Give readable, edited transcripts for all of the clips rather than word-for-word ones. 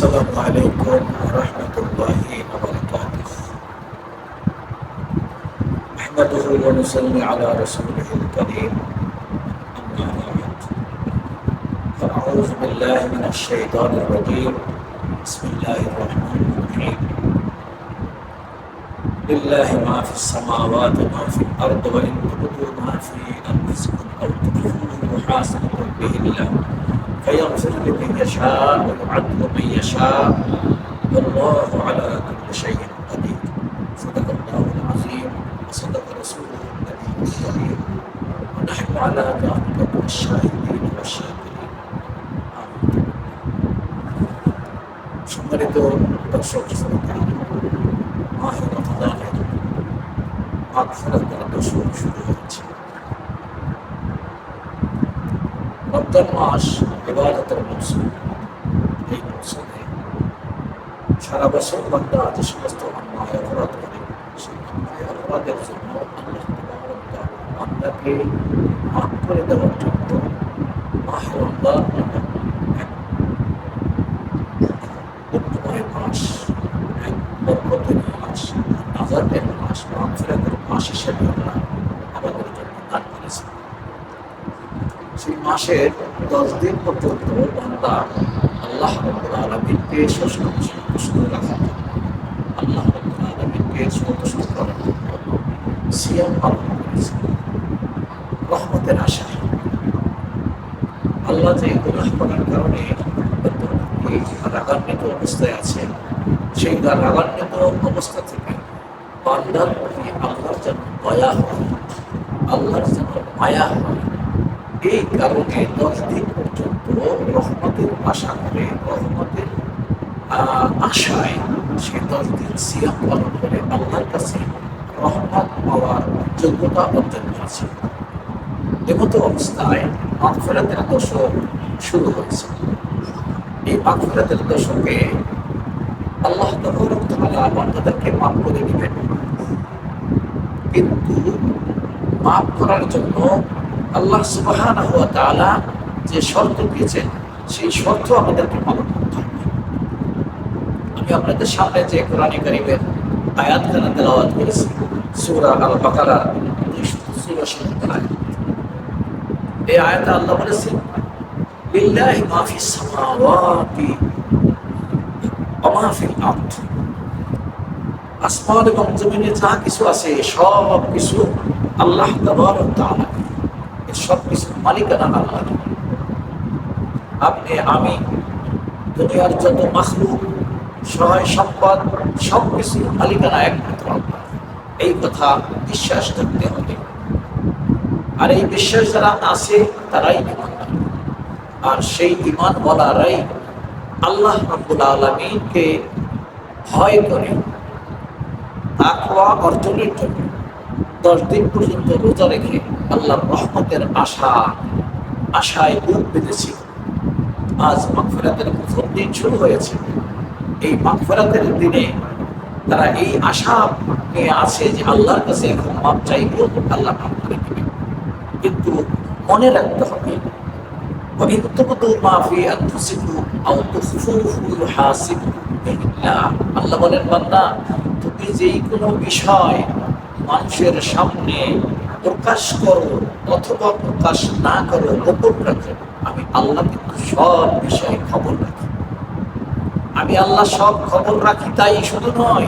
السلام عليكم ورحمة الله وبركاته. نحمده ونصلي على رسوله الكريم. أما بعد، فأعوذ بالله من الشيطان الرجيم. بسم الله الرحمن الرحيم. لله ما في السماوات وما في الأرض وإن تبدوا ما في أنفسكم أو تخفوه يحاسبكم به الله فيغفر لمن يشاء ويعذب من يشاء والله على كل شيء قدير. صدق الله العظيم وصدق رسوله النبي الكريم ونحن على ذلك من الشاهدين والشاكرين. সম্মানিত দর্শক শ্রোতা, মাহে রমজানের মাগফিরাতের দশম শুরু হচ্ছে। রমজান মাস ইবাদতের মৌসুম। এই মৌসুমে সারা বছর বান্দা যে সমস্ত অন্যায় অপরাধ করে, সেই অন্যায় অপরাধের জন্য বান্দাকে মাফ করে দেওয়ার জন্য মাহে রমজান এক পুণ্যময় মাস, এক বরকতের মাস, নাজাতের মাস, মাগফিরাতের মাস হিসেবে আল্লাহ আমাদের জন্য দান করেছেন। সেই মাসের 10 দিন পর্যন্ত বান্দা আল্লাহ রাব্বুল আলামিনকে সন্তুষ্ট রাখার জন্য, আল্লাহ রাব্বুল আলামিনকে সন্তুষ্ট করার জন্য সিয়াম পালন করেছে রহমতের আশায়। আল্লাহ যে গুনাহ করার কারণে রাগান্বিত অবস্থায় আছে, সেই রাগান্বিত অবস্থা থেকে বান্দার প্রতি আল্লাহর যেন দয়া হয়, আল্লাহর যেন মায়া হয়। এই কারণে 10 দিন পর্যন্ত রহমতের আশা করে, রহমতের আশায় সে 10 দিন সিয়াম পালন করে আল্লাহর কাছে রহমত পাওয়ার যোগ্যতা অর্জন করেছে। এমতো অবস্থায় মাগফিরাতের দশক শুরু হয়েছে। এই মাগফিরাতের দশকে আল্লাহ তাবারক তাআলা বান্দাদেরকে মাফ করে দিবেন, কিন্তু মাফ করার জন্য আল্লাহ সুবহানাহু ওয়া তাআলা যে শর্ত দিয়েছেন, সেই শর্ত আমাদেরকে পালন করতে হবে। আমি আপনাদের সামনে যে কোরআনে কারীমের আয়াতখানা তেলাওয়াত করেছি, সূরা আল বাকারার 284 আয়াত। এই আয়াতে আল্লাহ বলেছেন, লিল্লাহি মা ফিস সামাওয়াতি ওয়া মা ফিল আরদ। আসমান এবং জমিনে যা কিছু আছে সব কিছু আল্লাহ তাবারক তাআলা, সব কিছুর মালিকানা আল্লাহ। আপনি আমি দুনিয়ার যত মাখলুক, সহায় সম্পদ, সব কিছুর মালিকানা একমাত্র আল্লাহ। এই কথা বিশ্বাস করতে হবে। আর এই বিশ্বাস যারা আছে তারাই ঈমানদার। আর সেই ঈমানওয়ালারাই আল্লাহ রাব্বুল আলামিনকে ভয় করে তাকওয়া অর্জনের জন্য 10 দিন পর্যন্ত রোজা রেখে আল্লাহর রহমতের আশায় বুক বেঁধেছি। আজ মাগফিরাতের প্রথম দিন শুরু হয়েছে। এই মাগফিরাতের দিনে তারা এই আশা নিয়ে আছে যে আল্লাহর কাছে এখন মাপ চাইব, আল্লাহ মাফ করে দেবেন। কিন্তু মনে রাখতে হবে, وَإِن تُبْدُوا مَا فِي أَنفُسِكُمْ أَوْ تُخْفُوهُ يُحَاسِبْكُم بِهِ اللَّهُ। আল্লাহ বলেন, বান্দা তুমি যেই কোনো বিষয় মানুষের সামনে প্রকাশ করো অথবা প্রকাশ না করো, গোপন রাখো, আমি আল্লাহ কিন্তু সব বিষয়ে খবর রাখি। আমি আল্লাহ সব খবর রাখি, তাই শুধু নয়,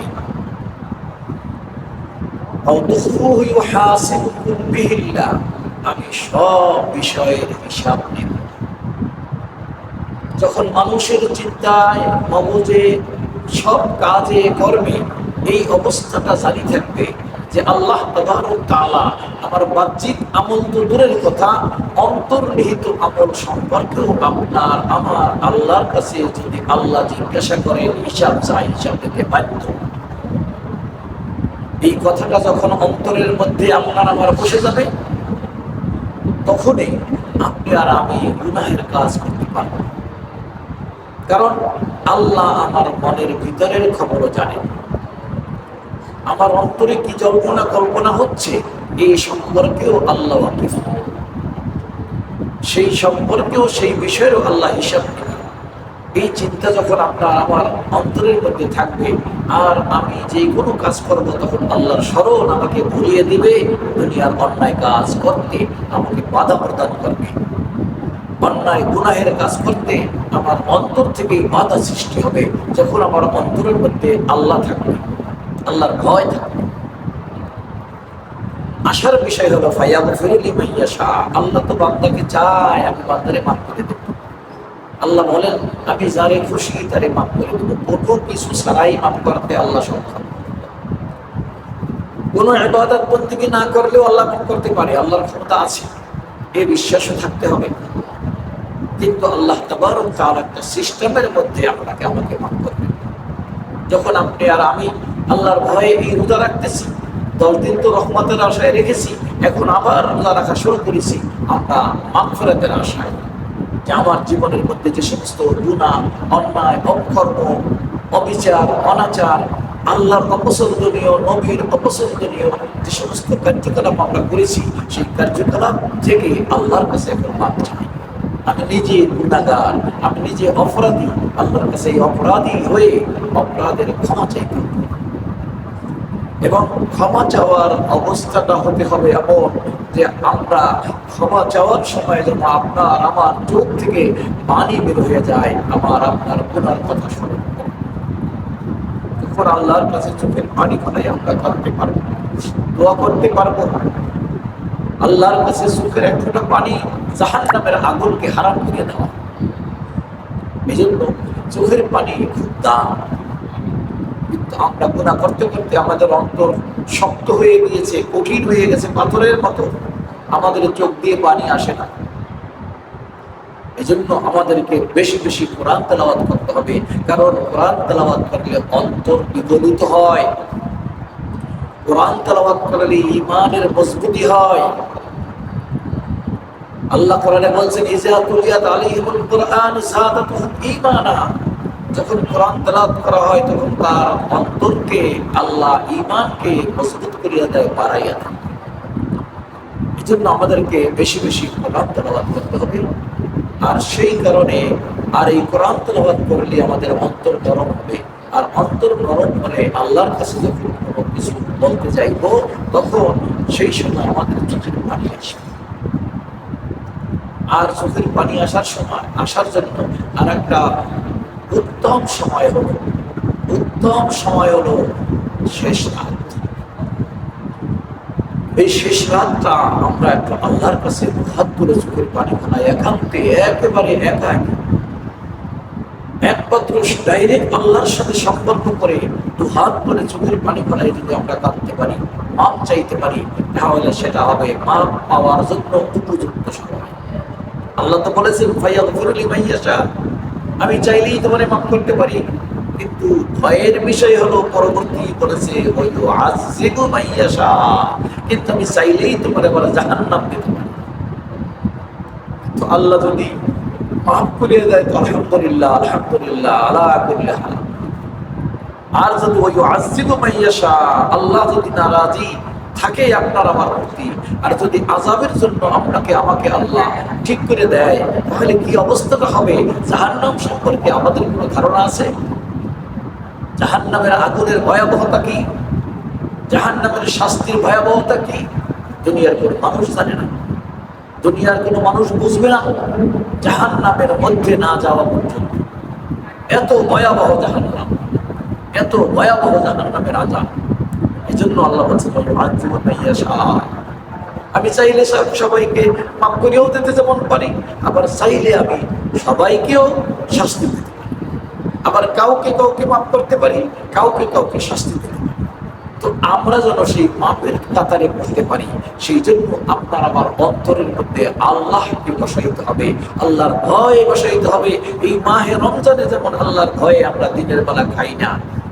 আমি সব বিষয়ের হিসাব নেব। যখন মানুষের চিন্তায়, মগজে, সব কাজে কর্মে এই অবস্থাটা জারি থাকবে যে আল্লাহ তাবারক তাআলা আমার বাহ্যিক আমল তো দূরের কথা, অন্তর্নিহিত আমল সম্পর্কেও আপনার আমার আল্লাহর কাছে যদি আল্লাহ জিজ্ঞাসা করেন, হিসাব চাই, হিসাব দিতে বাধ্য। এই কথাটা যখন অন্তরের মধ্যে আপনার আমার বসে যাবে, তখনই আপনি আর আমি গুনাহের কাজ করতে পারব। কারণ আল্লাহ আমার মনের ভিতরের খবরও জানেন। আমার অন্তরে কি জল্পনা কল্পনা হচ্ছে, এই সম্পর্কেও আল্লাহ ওয়াকিফ। সেই সম্পর্কেও, সেই বিষয়েরও আল্লাহ হিসাব নেবেন। এই চিন্তা যখন আপনার আমার অন্তরের মধ্যে থাকবে, আর আমি যে কোনো কাজ করব তখন আল্লাহর স্মরণ আমাকে ভুলিয়ে দিবে, দুনিয়ার অন্যায় কাজ করতে আমাকে বাধা প্রদান করবে। অন্যায় গুনাহের কাজ করতে আমার অন্তর থেকেই বাধা সৃষ্টি হবে। যখন আমার অন্তরের মধ্যে আল্লাহ থাকবে, আল্লাহর ভয় থাকবে। আশার বিষয় হলো ফায়াগফিরু লিমান ইয়াশা, আল্লাহ তো বান্দাকে চায় আমি বান্দারে মাফ করে দেব। আল্লাহ বলেন আমি যারে খুশি তারে মাফ করে দেব। কোনো কিছু ছাড়াই মাফ করতে আল্লাহ সক্ষম। কোনো ইবাদত বন্দেগী না করলেও আল্লাহ মাফ করতে পারে, আল্লাহর ক্ষমতা আছে, এই বিশ্বাসও থাকতে হবে। কিন্তু আল্লাহ তাবারক ওয়া তাআলা একটা সিস্টেমের মধ্যে আপনাকে আমাকে মাফ করবেন। যখন আপনি আর আমি আল্লাহর ভয়ে এই রোজা রাখতেছি, 10 দিন তো রহমতের আশায় রেখেছি, এখন আবার রোজা রাখা শুরু করেছি আমরা মাগফিরাতের আশায়, যে আমার জীবনের মধ্যে যে সমস্ত গুনাহ, অন্যায়, অকর্ম, অবিচার, অনাচার, আল্লাহর অপছন্দনীয়, নবীর অপছন্দনীয় যে সমস্ত কার্যকলাপ আমরা করেছি, সেই কার্যকলাপ থেকে আল্লাহর কাছে এখন মাপ চাই। আমি নিজে গুনাহগার, আমি নিজে অপরাধী, আল্লাহর কাছে এই অপরাধী হয়ে অপরাধের ক্ষমা চাইতে হবে। এবং ক্ষমা চাওয়ার অবস্থাটা হতে হবে এমন যে আমরা ক্ষমা চাওয়ার সময় যেন আপনার আমার চোখ থেকে পানি বের হয়ে যায়, আমার আপনার গুনার কথা স্মরণ করে। তখন আল্লাহর কাছে চোখের পানি ফেলাই আমরা করতে পারবো, দোয়া করতে পারবো। আল্লাহর কাছে চোখের এক ফোঁটা পানি জাহান্নামের আগুনকে হারাম করে দেওয়া। এই জন্য চোখের পানি খুব দাম। কিন্তু আমরা গুনাহ করতে করতে আমাদের অন্তর শক্ত হয়ে গিয়েছে, কঠিন হয়ে গেছে, পাথরের মতো, আমাদের চোখ দিয়ে পানি আসে না। এজন্য আমাদেরকে বেশি বেশি কোরআন তেলাওয়াত করতে হবে, কারণ কোরআন তেলাওয়াত করলে অন্তর বিগলিত হয়, কোরআন তেলাওয়াত করলে ঈমানের মজবুতি হয়। আল্লাহ কোরআনে বলছেন ইযা তুলিয়াত আলাইহিমুল কুরআন যাদাতুহুম ঈমানা, যখন কোরআন তেলাওয়াত করা হয় তখন তার অন্তরকে আল্লাহ ঈমানকে মজবুত করিয়া দেয়, বাড়াইয়া দেয়। এজন্য আমাদেরকে বেশি বেশি কোরআন তেলাওয়াত করতে হবে। আর সেই কারণে আর এই কোরআন তেলাওয়াত করলে আমাদের অন্তর নরম হবে, আর অন্তর নরম হলে আল্লাহর কাছে যখন কোনো কিছু বলতে যাইব তখন সেই সময় আমাদের চোখের পানি আসবে। আর চোখের পানি আসার জন্য আর একটা উত্তম সময় হলো শেষ রাত। এই শেষ রাতটা আমরা একটু আল্লাহর কাছে হাত তুলে চোখের পানি ফেলাই, একান্তে একেবারে একা একমাত্র ডাইরেক্ট আল্লাহর সাথে সম্পর্ক করে দু হাত তুলে চোখের পানি ফেলাই যদি আমরা কাঁদতে পারি, মাপ চাইতে পারি, তাহলে সেটা হবে মাপ পাওয়ার জন্য উপযুক্ত সময়। আল্লাহ তো বলেছেন ফায়াগফিরু লিমান ইয়াশা, আমি চাইলেই তোমারে মাফ করতে পারি। কিন্তু ভয়ের বিষয় হলো পরবর্তী বলেছে ওয়ায়ুআযযিবু মান ইয়াশা, কিন্তু আমি চাইলেই তোমারে বলে জাহান্নাম দিতে পারি। তো আল্লাহ যদি মাফ করে দেয় তো আলহামদুলিল্লাহ, আলহামদুলিল্লাহ আলা কুল্লি হাল। আর যদি ওয়ায়ুআযযিবু মান ইয়াশা, আল্লাহ যদি নারাজি থাকে আপনার আমার প্রতি, আর যদি আযাবের জন্য আমাকে আল্লাহ ঠিক করে দেয়, তাহলে কি অবস্থাটা হবে? জাহান্নাম সম্পর্কে আমাদের কোনো ধারণা আছে? জাহান্নামের আগুনের ভয়াবহতা কি, জাহান্নামের শাস্তির ভয়াবহতা কি দুনিয়ার কোনো মানুষ জানে না, দুনিয়ার কোনো মানুষ বুঝবে না জাহান্নামের মধ্যে না যাওয়া পর্যন্ত। এত ভয়াবহ জাহান্নাম, এত ভয়াবহ জাহান্নামের আযাব। এই জন্য আল্লাহ বলছেন আমি চাইলে সবাইকে মাফ করেও দিতে যেমন পারি, আবার চাইলে আমি সবাইকেও শাস্তি দিতে পারি, আবার কাউকে কাউকে মাফ করতে পারি, কাউকে কাউকে শাস্তি দিতে পারি। তো আমরা যেন সেই মাপের কাতারে পড়তে পারি, সেই জন্য আপনার আমার অন্তরের মধ্যে আল্লাহকে বসাইতে হবে, আল্লাহর ভয় বসাইতে হবে। এই মাহে রমজানে যেমন আল্লাহর ভয়ে আমরা দিনের বেলা খাই না,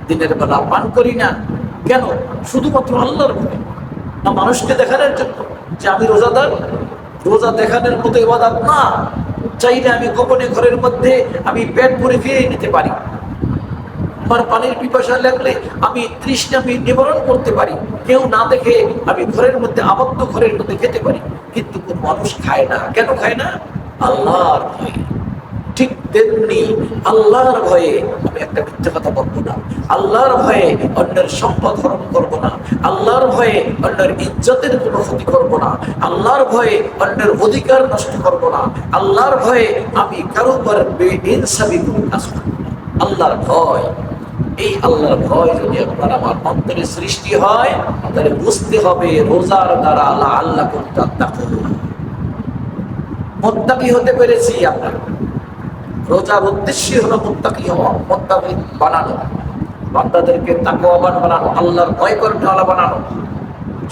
দিনের বেলা পান করি না, কেন? শুধুমাত্র আল্লাহর ভয় না, মানুষকে দেখানোর জন্য যে আমি রোজাদার। রোজা দেখানোর মতো ইবাদত না। চাইলে আমি গোপনে ঘরের মধ্যে আমি পেট ভরে খেয়ে নিতে পারি, আমার পানির পিপাসা লাগলে আমি তৃষ্ণা নিবারণ করতে পারি, কেউ না দেখে আমি ঘরের মধ্যে আবদ্ধ ঘরের মধ্যে খেতে পারি। কিন্তু কোন মানুষ খায় না, কেন খায় না? আল্লাহর ভয়। ঠিক তেমনি আল্লাহর ভয়ে আমি একটা মিথ্যে কথা বলবো না, আল্লাহর ভয়ে অন্যের সম্পদ হরণ করবো না, আল্লাহর ভয়ে অন্যের ইজ্জতের কোনো ক্ষতি করবো না, আল্লাহর ভয়ে অন্যের অধিকার নষ্ট করবো না, আল্লাহর ভয়ে আমি কারোবার বেইনসাফি কোনো কাজ করবো না। আল্লাহর ভয়, এই আল্লাহর ভয় যদি আপনার আমার অন্তরে সৃষ্টি হয় তাহলে বুঝতে হবে রোজার দ্বারা আল্লাহ আল্লাহ মুত্তাকি হতে পেরেছি। আপনার রোজার উদ্দেশ্য হলো মুত্তাকি হওয়া, মুত্তাকি বানানো, বান্দাদেরকে তাকওয়াবান বানানো, আল্লাহর ভয় করনেওয়ালা বানানো।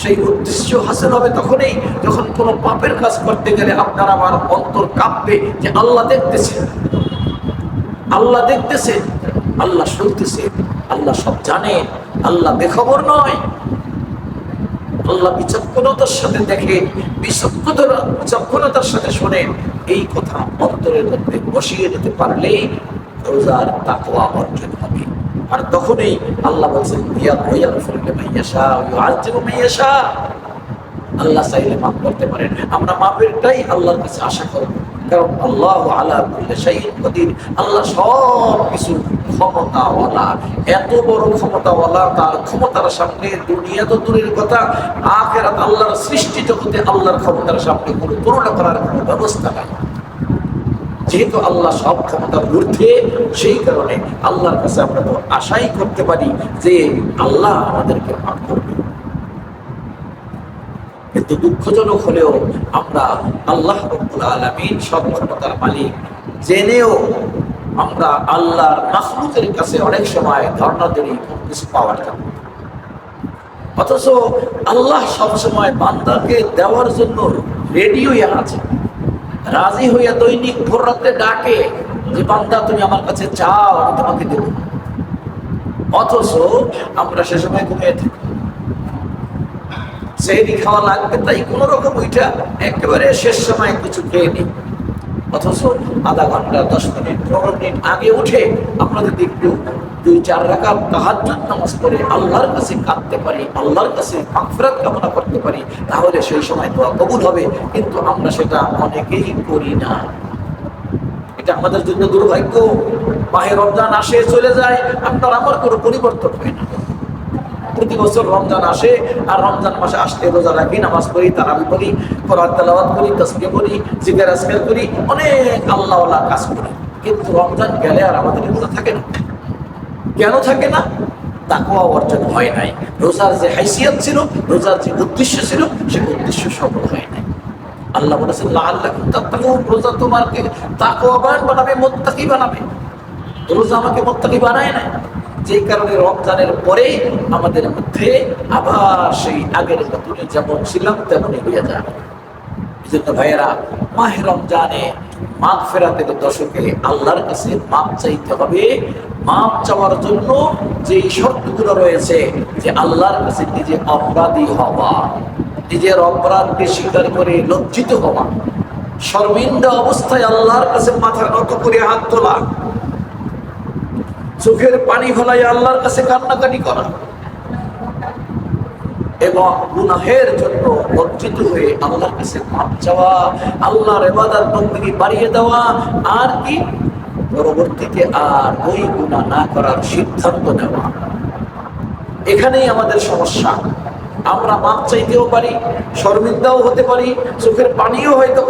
সেই উদ্দেশ্য হাসিল হবে তখনই যখন কোনো পাপের কাজ করতে গেলে আপনার আমার অন্তর কাঁপবে যে আল্লাহ দেখতেছে, আল্লাহ দেখতেছে, আল্লাহ শুনতেছে, আল্লাহ সব জানে, আল্লাহ বেখবর নয়, আল্লাহ বিচক্ষণতার সাথে দেখে, বিচক্ষণতার সাথে শোনে। এই কথা অন্তরের মধ্যে বসিয়ে দিতে পারলেই রোজার তাকওয়া অর্জন হবে। আর তখনই আল্লাহ বলছেন আল্লাহ চাইলে মাফ করতে পারেন। আমরা মাফেরটাই আল্লাহর কাছে আশা করব, কারণ আল্লাহু আলা কুল্লি শাইইন কাদির, আল্লাহ সব কিছু ক্ষমতাওয়ালা, এত বড় ক্ষমতাওয়ালা। তার ক্ষমতার সামনে দুনিয়া তো দূরের কথা, আখিরাত আল্লাহর সৃষ্টি জগতে আল্লাহর ক্ষমতার সামনে কোনো তুলনা করার কোনো ব্যবস্থা নাই। যেহেতু আল্লাহ সব ক্ষমতার ঊর্ধ্বে, সেই কারণে আল্লাহর কাছে আমরা তো আশাই করতে পারি যে আল্লাহ আমাদেরকে মাফ করবে। কিন্তু দুঃখজনক হলেও আমরা আল্লাহ রাব্বুল আলামিন সব ক্ষমতার মালিক জেনেও আমরা আল্লাহর মাখলুকের কাছে অনেক সময় ধর্ণা দেই কিছু পাওয়ার জন্য। অথচ আল্লাহ সবসময় বান্দাকে দেওয়ার জন্য রেডি হয়ে আছে, রাজি হইয়া দৈনিক ভোর রাতে ডাকে যে বান্দা তুমি আমার কাছে চাও, আমি তোমাকে দেব। অথচ আমরা সে সময় ঘুমিয়ে থাকি, সেহরি খাওয়া লাগবে তাই কোন রকম ওইটা একেবারে শেষ সময় কিছু খেয়ে নিই। অথচ আধা ঘন্টা 10 মিনিট 15 মিনিট আগে উঠে আমরা যদি একটু 2-4 রাকাত তাহাজ্জুদ নামাজ পড়ে আল্লাহর কাছে কাঁদতে পারি, আল্লাহর কাছে মাগফিরাত কামনা করতে পারি, তাহলে সেই সময় দোয়া কবুল হবে। কিন্তু আমরা সেটা অনেকেই করি না। এটা আমাদের জন্য দুর্ভাগ্য। মাহে রমজান আসে চলে যায়, আপনার আমার কোনো পরিবর্তন হয় না। প্রতি বছর রমজান আসে আর রমজান মাসে আসতে রোজা রাখি, নামাজ পড়ি, তারাবি পড়ি, কোরআন তেলাওয়াত করি, তাসবিহ পড়ি, জিকির আজকার করি, অনেক আল্লাহওয়ালা কাজ করি। কিন্তু রমজান গেলে আর আমাদের এগুলো থাকে না। কেন থাকে না? তাকওয়া অর্জন হয় নাই। রোজার যে হাইসিয়ত ছিল, রোজার যে উদ্দেশ্য ছিল, সেই উদ্দেশ্য সফল হয় নাই। আল্লাহ বলেছেন লাআল্লাকুম তাত্তাকুন, রোজা তোমাকে তাকওয়াবান বানাবে, মুত্তাকি বানাবে। রোজা আমাকে মুত্তাকি বানায় না। যেই কারণে রমজানের পরে আমাদের মধ্যে আবার সেই আগের মতনে যেমন ছিলাম তেমনই হয়ে যাবে। এই জন্য ভাইয়েরা, মাহে রমজানে মাগফিরাতের দশকে আল্লাহর কাছে মাপ চাইতে হবে। মাপ চাওয়ার জন্য যে শর্তগুলো রয়েছে, যে আল্লাহর কাছে নিজে অপরাধী হওয়া, নিজের অপরাধকে স্বীকার করে লজ্জিত হওয়া, শর্মিন্দা অবস্থায় আল্লাহর কাছে মাথা নত করে হাত তোলা, চোখের পানি ফেলাই আল্লাহর কাছে কান্নাকাটি করা, এবং গুনাহের জন্য লজ্জিত হয়ে আল্লাহর কাছে মাপ চাওয়া, আল্লাহর ইবাদত বندگی বাড়িয়ে দেওয়া, আর কি পরবর্তীতে আর ওই গুনাহ না করার সিদ্ধান্ত নেওয়া। এখানেই আমাদের সমস্যা। আমরা মাপ চাইতেও পারি, শর্মিন্দাও হতে পারি, চোখের পানিও হয়তো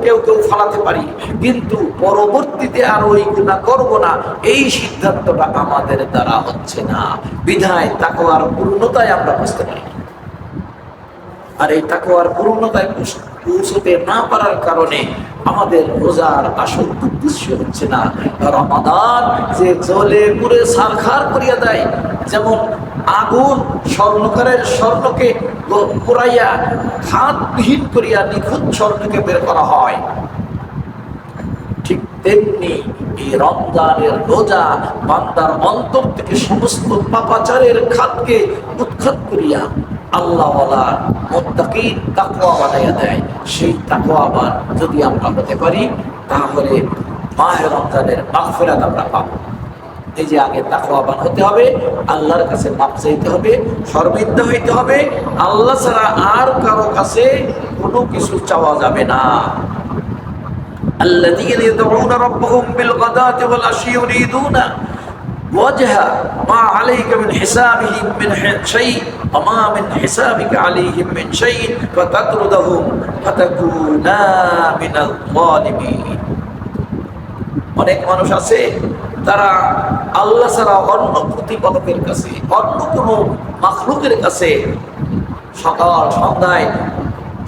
কেউ ফালাতে পারি, কিন্তু পরবর্তীতে আর ওই গুনাহ করব না, এই সিদ্ধান্তটা আমাদের দ্বারা হচ্ছে না। বিধায় তাকওয়ার পূর্ণতায় আমরা বুঝতে পারি। আর এই তাকওয়ার পূর্ণতায় পৌঁছতে না পারার কারণে আমাদের রোজার আসল উদ্দেশ্য হচ্ছে না। রমাদান যে জ্বলে পুড়ে ছারখার করিয়া দেয়, যেমন আগুন স্বর্ণকে পোড়াইয়া খাতবিহীন করিয়া নিখুঁত স্বর্ণকে বের করা হয়, ঠিক তেমনি এই রমজানের রোজা বান্দার অন্তর থেকে সমস্ত পাপাচারের খাতকে উৎখাত করিয়া আল্লাহওয়ালা মুত্তাকি তাকওয়া বানাইয়া দেয়। সেই তাকওয়াবান যদি আমরা হতে পারি, তাহলে মাহে রমজানের মাগফিরাত আমরা পাবো। এই যে আগে তাকওয়াবান হতে হবে, আল্লাহর কাছে মাপ চাইতে হবে, শর্মিন্দা হইতে হবে, আল্লাহ ছাড়া আর কারো কাছে কোনো কিছু চাওয়া যাবে না। الذين يدعون ربهم بالغداة والعشي يريدون وجهه ما عليك من حسابهم من شيء وما من حسابك عليهم من شيء فتطردهم فتكونا من الظالمين অনেক মানুষ আছে তারা আল্লাহ ছাড়া অন্য প্রতিপালকের কাছে অন্য কোনো মাখলুকের কাছে সকাল সন্ধ্যায়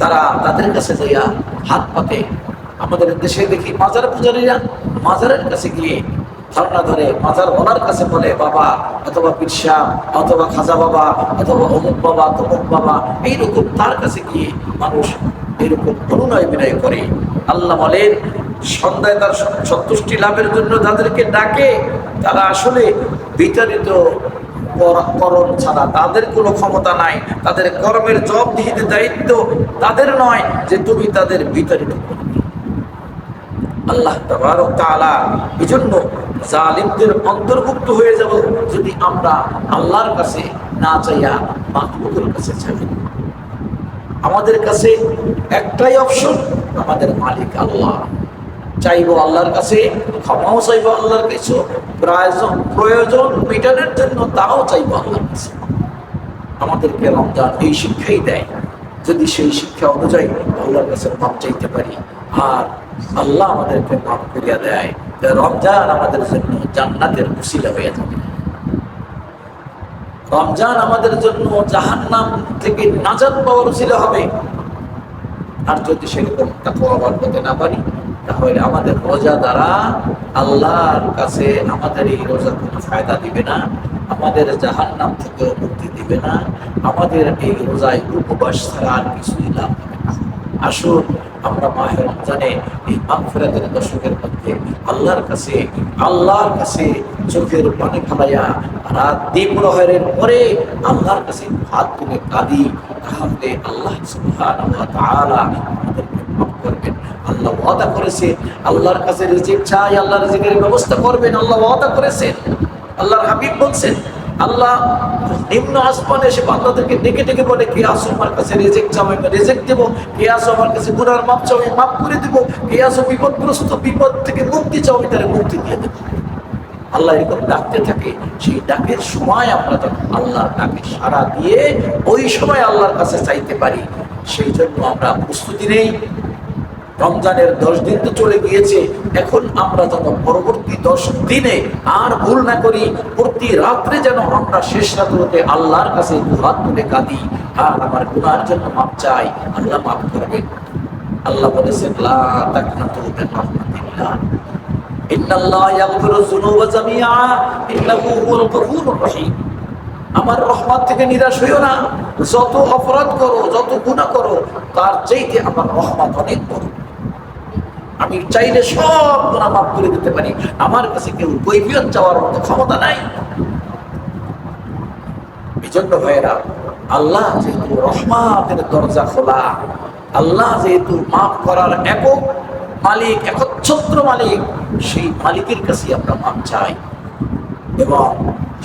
তারা তাদের কাছে যাইয়া হাত পাতে। আমাদের দেশে দেখি মাজার পূজারীরা মাজারের কাছে গিয়ে ধারণা ধরে, মাজার ওনার কাছে বলে বাবা অথবা পীরসা অথবা খাজা বাবা অথবা অমুক বাবা তমুক বাবা, এইরকম তার কাছে গিয়ে মানুষ এরকম অনুনয় বিনয় করে। আল্লাহ বলেন সন্ধ্যায় তার সন্তুষ্টি লাভের জন্য যাদেরকে ডাকে তারা আসলে বিতাড়িত করণ ছাড়া তাদের কোনো ক্ষমতা নাই, তাদের কর্মের জবাবদিহিতে দায়িত্ব তাদের নয় যে তুমি তাদের বিতাড়িত করবে। আল্লাহ তাবারক তাআলা এজন্য জালিমদের অন্তর্ভুক্ত হয়ে যাব যদি আমরা আল্লাহর কাছে না চাইয়া মাখলুকের কাছে চাই। আমাদের কাছে একটাই অপশন, আমাদের মালিক আল্লাহ। চাইবো আল্লাহর কাছে, ক্ষমাও চাইবো আল্লাহর কাছে, প্রয়োজন মেটানোর জন্য তাও চাইবো আল্লাহর কাছে। আমাদেরকে রমজান এই শিক্ষাই দেয়, যদি সেই শিক্ষা অনুযায়ী আল্লাহর কাছে মাপ চাইতে পারি আর আল্লাহ আমাদেরকে মাফ করিয়া দেয়, রমজান আমাদের জন্য জান্নাতের উসিলা হয়ে যাবে। রমজান আমাদের জন্য জাহান্নাম থেকে নাজাত পাওয়ার উসিলা হবে। আর যদি সেরকম তাকওয়া করতে না পারি তাহলে আমাদের রোজা দ্বারা আল্লাহর কাছে আমাদের এই রোজা কোনো ফায়দা দিবে না, আমাদের জাহান্নাম থেকে মুক্তি দিবে না, আমাদের এই রোজায় উপবাস ছাড়া আর কিছুই লাভ হবে না। আসুন আমরা মাহে রমজানে এই মাগফিরাতের দশকের মধ্যে আল্লাহর কাছে চোখের পানি ফেলাইয়া রাত দ্বীপ্রহরের পরে আল্লাহর কাছে হাত তুলে কাঁদি, তাহলে আল্লাহ সুবহানাহু ওয়া তাআলা আমাদেরকে মাফ করবেন। আল্লাহ ওয়াদা করেছে আল্লাহর কাছে রিজিক চাই, আল্লাহ রিজিকের ব্যবস্থা করবেন, আল্লাহ ওয়াদা করেছেন। আল্লাহর হাবিব বলছেন আল্লাহ নিম্ন আসমানে এসে বান্দাদেরকে ডেকে ডেকে বলে কে আসো আমার কাছে রিজিক চাও আমি রিজিক দেবো, কে আসো আমার কাছে গুনার মাপ চাও আমি মাফ করে দেবো, কে আসো বিপদগ্রস্ত বিপদ থেকে মুক্তি চাও আমি তার মুক্তি দিয়ে দেবো। আল্লাহ এরকম ডাকতে থাকে, সেই ডাকের সময় আমরা যখন আল্লাহর ডাকে সাড়া দিয়ে ওই সময় আল্লাহর কাছে চাইতে পারি, সেই জন্য আমরা প্রস্তুতি নেই। রমজানের 10 দিন তো চলে গিয়েছে, এখন আমরা যেন পরবর্তী 10 দিনে আর ভুল না করি, প্রতি রাত্রে যেন আমরা শেষ রাত্রিতে আল্লাহর কাছে হাত তুলে কাঁদি আর আমার গুনার জন্য মাপ চাই, আল্লাহ মাফ করবেন। আল্লাহ বলেছেন লা তাকনাতু মিন রাহমাতিল্লাহ ইন্নাল্লাহা ইয়াগফিরুয যুনুবা জামিআ ইন্নাহু হুয়াল গফুরুর রহিম। আমার রহমত থেকে নিরাশ হইও না, যত অপরাধ করো যত গুনাহ করো তার চাইতে আমার রহমত অনেক বড়। আমি চাইলে সব গুনাহ মাফ করে দিতে পারি, আমার কাছে কেউ কৈফিয়ত চাওয়ার মতো ক্ষমতা নাই। এজন্য ভাইয়েরা, আল্লাহ যেহেতু রহমতের দরজা খোলা, আল্লাহ যেহেতু মাফ করার একক মালিক, একচ্ছত্র মালিক, সেই মালিকের কাছে আমরা মাপ চাই এবং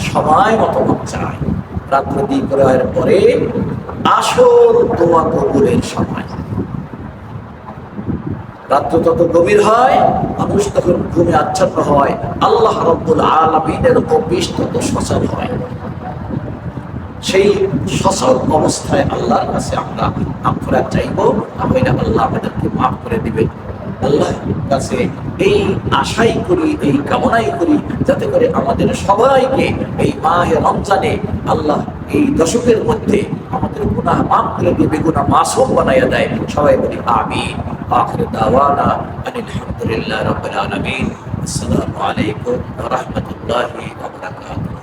সময় মতো মাপ চাই। রাত্রে দ্বীপ্রহরের পরে আসল দোয়া কবুলের সময়। রাত্র তত গভীর হয়, মানুষ তখন ঘুমে আচ্ছন্ন হয়, আল্লাহ রাব্বুল আলামিনের অভিষ্ট তত সচল হয়। সেই সচল অবস্থায় আল্লাহর কাছে আমরা মাগফিরাত চাইব, তাহলে আল্লাহ আমাদেরকে মাফ করে দিবেন। আল্লাহর কাছে এই আশাই করি, এই কামনাই করি, যাতে করে আমাদের সবাইকে এই মাহে রমজানে আল্লাহ এই দশকের মধ্যে আমাদের গুনাহ মাফ করে দিয়ে বেগুনাহ মাসুম বানাইয়া দেয়। সবাই বলি আমিন। আখির দাওয়ানা আনিল হামদুলিল্লাহি রাব্বিল আলামিন। আসসালামু আলাইকুম ওয়া রাহমাতুল্লাহি ওয়া বারাকাতুহু।